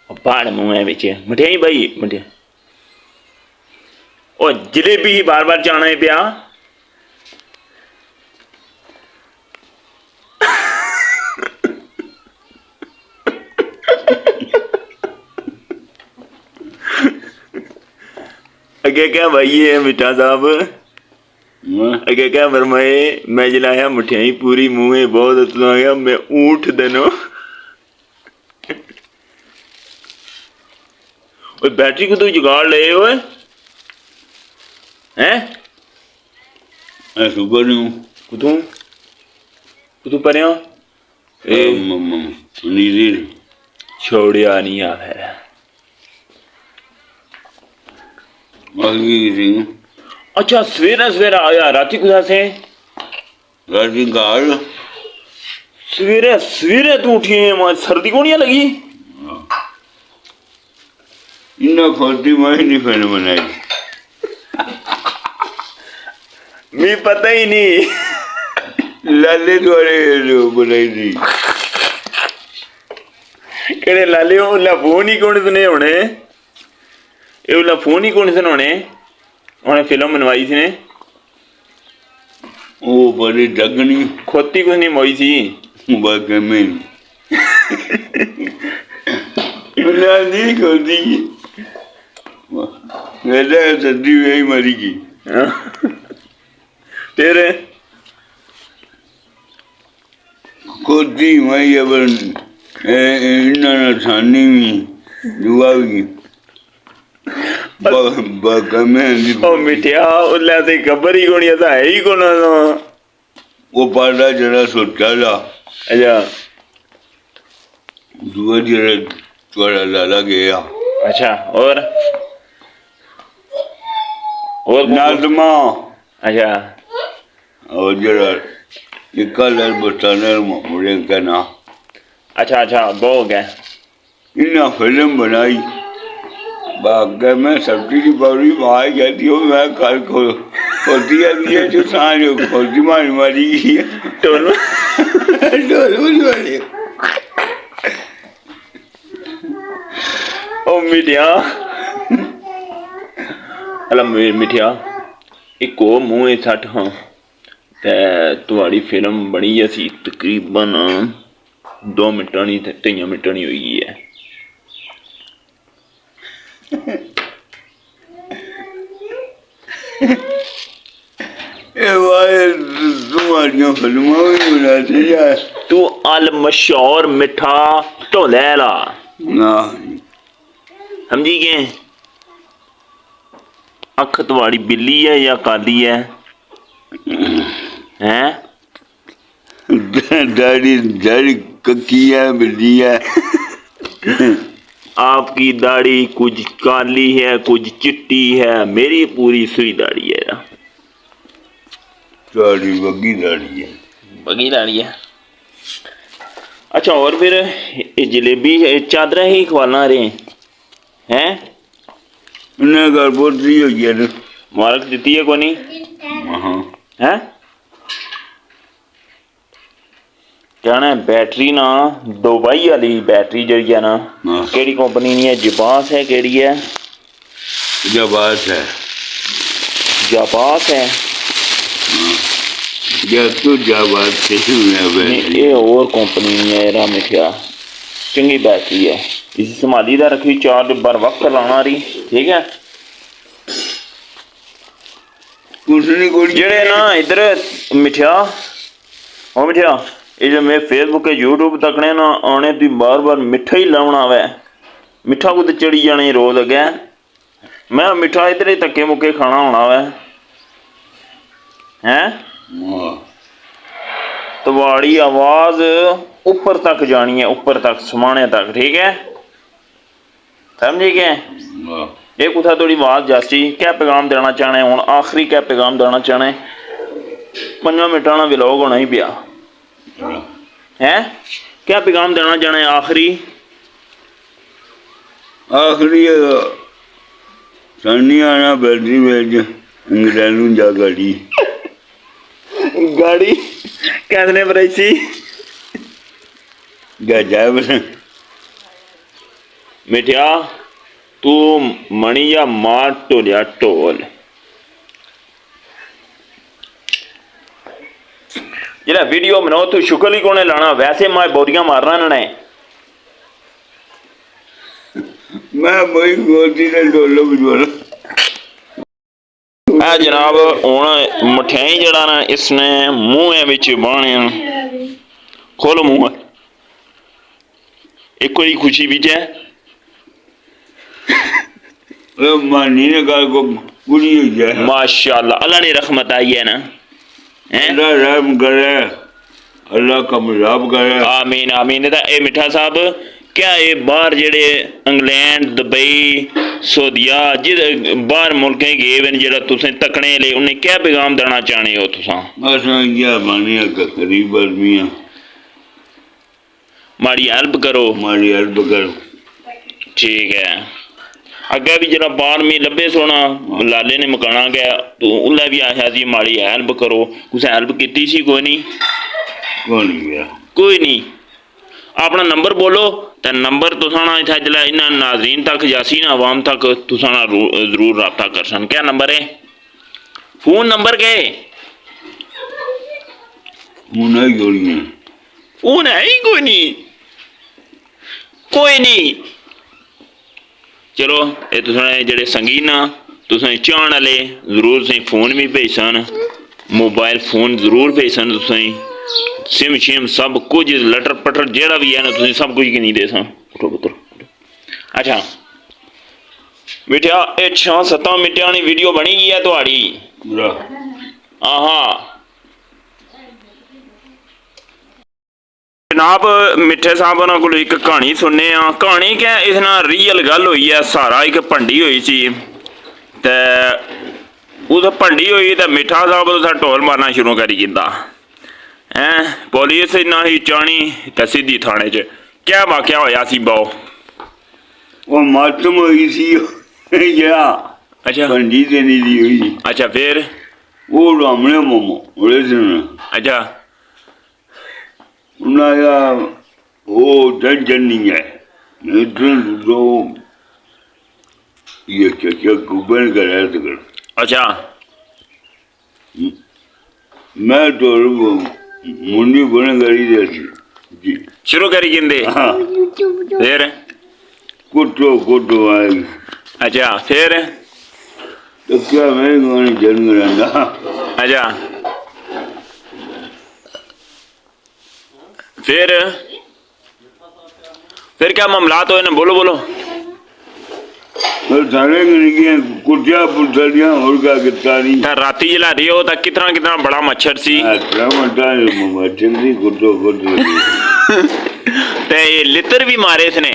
पाड़ मुँह है बिच मिठाई भाई मिठाई और जलेबी ही बार बार जाना है पिया अगे क्या भाई है मिठा साहब अगे क्या फरमाए मैं जलाया मिठाई पूरी मुँह बहुत उतना गया मैं ऊँट देनो बैटरी को तू जुगाड़ ले हो हैं शुगर नहीं कुतू पर नीली छोड़िया नहीं आ है अच्छा सवेरा सवेरा आया राती कुदा से राती घर सवेरे सवेरे तू उठी है सर्दी को नहीं लगी इन्ना खोती मैं नहीं फिर बनाई मैं पता ही नहीं लाले द्वारे बनाई थी केड़े लाले ओला फोन ही कौन सुने होने ये ओला फोन ही कौन सुने होने उन्हें फिल्म बनवाई थी ने वो बड़ी डगनी खोती कुछ नहीं मोई सी बाकी में नहीं खोती मेरा सर्दी में ही मरी की तेरे खोती मैं अब इन्ना छानी भी जुआ भी ओ मिठिया उल्ला से खबर ही कोनी ऐसा है ही कोना वो पाड़ा जरा सोचा था अच्छा जुआ जरा थोड़ा लाला गया अच्छा और नाजमा अच्छा और जरा ये कलर बताना मुझे कहना अच्छा अच्छा वो हो गया इन्ना फिल्म बनाई बाकी मैं सब्जी की बड़ी बाहर जाती हूँ मैं कल खोलती जाती है जो सांझ खोलती मारी मारी की है टोल वाले ओ मिठिया अला मिठिया एक हो मुँह सट हाँ ते तुम्हारी फिल्म बनी असी तकरीबन 2 मिनटां नहीं 3 मिनटां नहीं हुई है तुम्हारियां फिल्मां भी बनाते यार तू अल मशहूर मिठा ढोलैला समझी गए अख तुम्हारी बिल्ली है या काली है हैं दाढ़ी दाढ़ी कक्की है बिल्ली है आपकी दाढ़ी कुछ काली है कुछ चिट्टी है मेरी पूरी सुई दाढ़ी है दाढ़ी बगी दाढ़ी है बगी दाढ़ी है अच्छा और फिर ये जलेबी चादर ही खवाना रहे हैं इन्हें घर पोतरी हुई है ना मुबारक दी है को नहीं हैं कहना है बैटरी ना दुबई वाली बैटरी जड़ी है ना केड़ी कंपनी नहीं है जबास है केड़ी है जबास है जबास है तो जबास ये और कंपनी नहीं है यार मिठिया चंगी बैटरी है इसी संभाली दा रखी चार्ज बर वक्त लाना रही ठीक है जेड़े ना इधर मिठिया ओ मिठिया ये जो मैं फेसबुक यूट्यूब तकने ना आने तू बार बार मिठा ही लाना वै मिठा कुछ चढ़ी जाने रोज अगे मैं मिठा इधर ही धक्के मुक्के खाना होना वै हैं तुम्हारी आवाज ऊपर तक जानी है ऊपर तक समाने तक ठीक है समझे क्या ये कुछ थोड़ी आवाज जासी क्या पैगाम देना चाहने हूँ आखिरी क्या पैगाम देना चाहने 5 मिनटां ना व्लॉग होना ही पिया हैं क्या पैगाम देना चाहने आखिरी आखिरी सन्नी आना बैटरी भेज इंग्लैंड जा गाड़ी गाड़ी कितने प्राइस सी जा ਮਿੱਠਿਆ ਤੂੰ ਮਣੀ ਜਾਂ ਮਾਰ ਢੋਲਿਆ ਢੋਲ। ਜਿਹੜਾ ਵੀਡੀਓ ਬਣਾਓ ਤੂੰ ਸ਼ੁਕਰ ਹੀ ਕੋਨੇ ਲਾਣਾ, ਵੈਸੇ ਮੈਂ ਬੋਰੀਆਂ ਮਾਰਨਾ ਇਹਨਾਂ ਨੇ। ਮੈਂ ਬਈ ਗੋਦੀ ਦੇ ਢੋਲ ਵਜਵਾਣਾ। ਆ ਜਨਾਬ ਹੁਣ ਮਠਿਆਈ ਜਿਹੜਾ ਨਾ ਇਸਨੇ ਮੂੰਹ ਵਿੱਚ ਬਾਣਿਆ। ਖੋਲੋ ਮੂੰਹ, ਇੱਕ ਵਾਰੀ खुशी भी है। मानी ने कल को पूरी हो जाए। माशाल्लाह, अल्लाह ने रहमत आई है ना। अल्लाह रहम करे, अल्लाह कामयाब करे। आमीन आमीन। ए मिठा साहब क्या ये बाहर जेड़े इंग्लैंड दुबई सऊदिया जिद बाहर मुल्कें गए वे जेड़ा तुसें तकने ले उन्हें क्या पैगाम देना चाहने हो तुसां? बस इ'यै बानिया गरीब आदमी आ, माड़ी हेल्प करो, माड़ी हेल्प करो। ठीक है। अग्गे भी जरा बाहर में लब्बे सोना लाले ने मकाना गया तो उल्ला भी आया जी माड़ी हेल्प करो। कुछ हेल्प की सी? कोई नहीं, कोई नहीं। अपना नंबर बोलो तो नंबर तुसाना इतना जला इन्ना नाजरीन तक जासी ना आवाम तक तुसाना जरूर रब्ता कर सन। क्या नंबर है? फोन नंबर के फोन है ही कोई नहीं, कोई नहीं। चलो ये तुसाने जेड़े संगीन ना तुसें चाहन वाले जरूर तुसें फोन भी भेजन, मोबाइल फोन जरूर भेजन, तुसें सिम शिम सब कुछ लटर पटर जेड़ा भी है ना तुसें सब कुछ नहीं दे सन। पुत्र अच्छा मिठिया ये 6-7 मिनटां दी वीडियो बनी गई है तुहाड़ी। हाँ जनाब मिठे साहब उन्होंने को एक कहानी सुनने। कहानी क्या इस ना रियल गल हुई है। सारा एक भंडी हुई सी ते उस भंडी हुई तो मिठा साहब उस ढोल मारना शुरू करी दिता। पुलिस ना ही चाणी ते सीधी थाने च। क्या वाकया होया सी बाओ? वो मातम हुई सी या अच्छा भंडी देनी दी हुई। अच्छा फिर वो रामने मोमो बोले सुन। अच्छा उन्हाया वो टेंशन नहीं है, नहीं तो ये क्या कुबन करे तो कर। अच्छा मैं तो मुंडी बने करी जी शुरू करी गिंदे। हाँ फिर कुटो आएगी। अच्छा फिर तो क्या मैं गाने जन्म रहना। अच्छा फिर क्या मामलात हुए ना? बोलो बोलो। सारे कुटिया पुलिया और क्या कितना नहीं। राती जला रही हो तो कितना बड़ा मच्छर सी। मच्छर सी कुटो ते लितर भी मारे इसने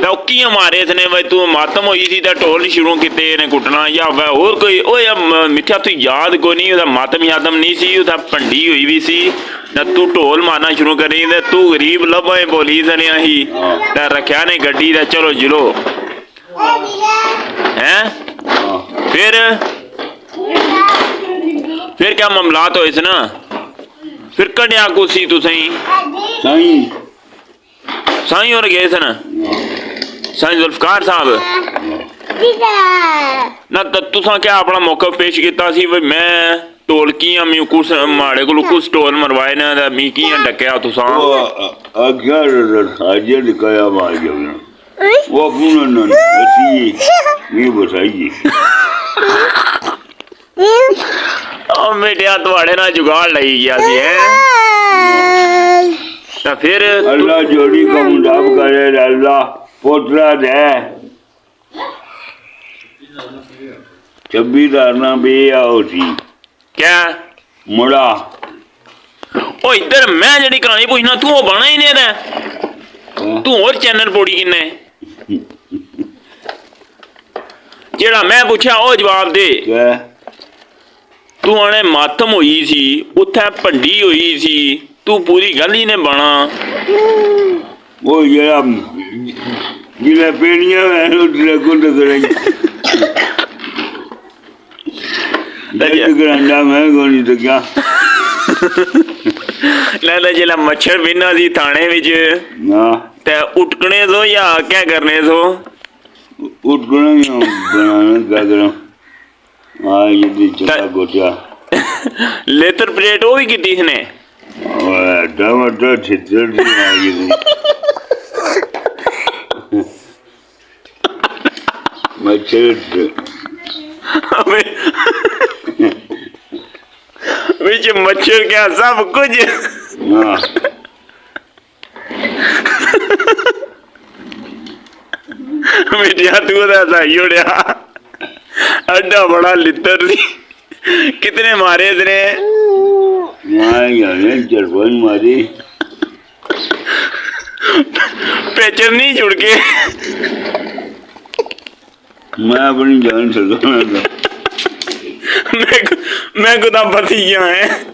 तो कियां मारे इसने? भाई तू मातम हुई सी तो ढोल शुरू किते ने कुटना या और कोई? ओ या मिठा तू याद कोई नहीं ओदा मातम यादम नहीं सी, ओदा भंडी हुई भी सी ना तू ढोल मारना शुरू करी ते तू गरीब लभे पुलिस ने ही ते रखा ने गड्डी ते चलो जिलो हैं। फिर क्या मामलात होए सी ना? फिर कढ़िया कुसी तुसें साईं और गए सन साईं जुल्फकार साहब ना तुसा क्या अपना मौका पेश किया सी? भाई मैं ढोलकियां मैं कुछ माड़े को कुछ ढोल मरवाए ना ते मी कियां डकया तुसा? आज्ञा हाजिर दिखाया मार गया वो अपन न ऐसी ये बताइए। ओ मेटिया तुम्हारे ना जुगाड़ लगी गया सी है तो फिर अल्लाह जोड़ी का मुंडाप करे, अल्लाह पोतरा दे 26 धारना भी आओ सी। क्या मुड़ा ओ इधर मैं जड़ी कहानी पूछना तू वो बना ही नहीं रहा। तू और चैनल पोड़ी किन्ने जेड़ा मैं पूछा ओ जवाब दे। क्या तू आने मातम हुई सी उत्थे भंडी हुई सी तू पूरी गल ही ने बना। वो जरा जिला पेड़ियां है उधर कुछ करें ग्रांडा मैं कोनी तो क्या ना जिला मच्छर बिना सी थाने विच ते उठकने सो या क्या करने सो? उठकने बनाना क्या करूं? हाँ ये चला गोचा लेतर प्लेट वो भी की इसने टमाटर छितर मच्छर मच्छर क्या सब कुछ हाँ मिठिया तू सही उड़िया अड्डा बड़ा लितर कितने मारे तेरे मारी पेचर नहीं जुड़ के मैं अपनी जान सकता मैं खुदा फंसी गया है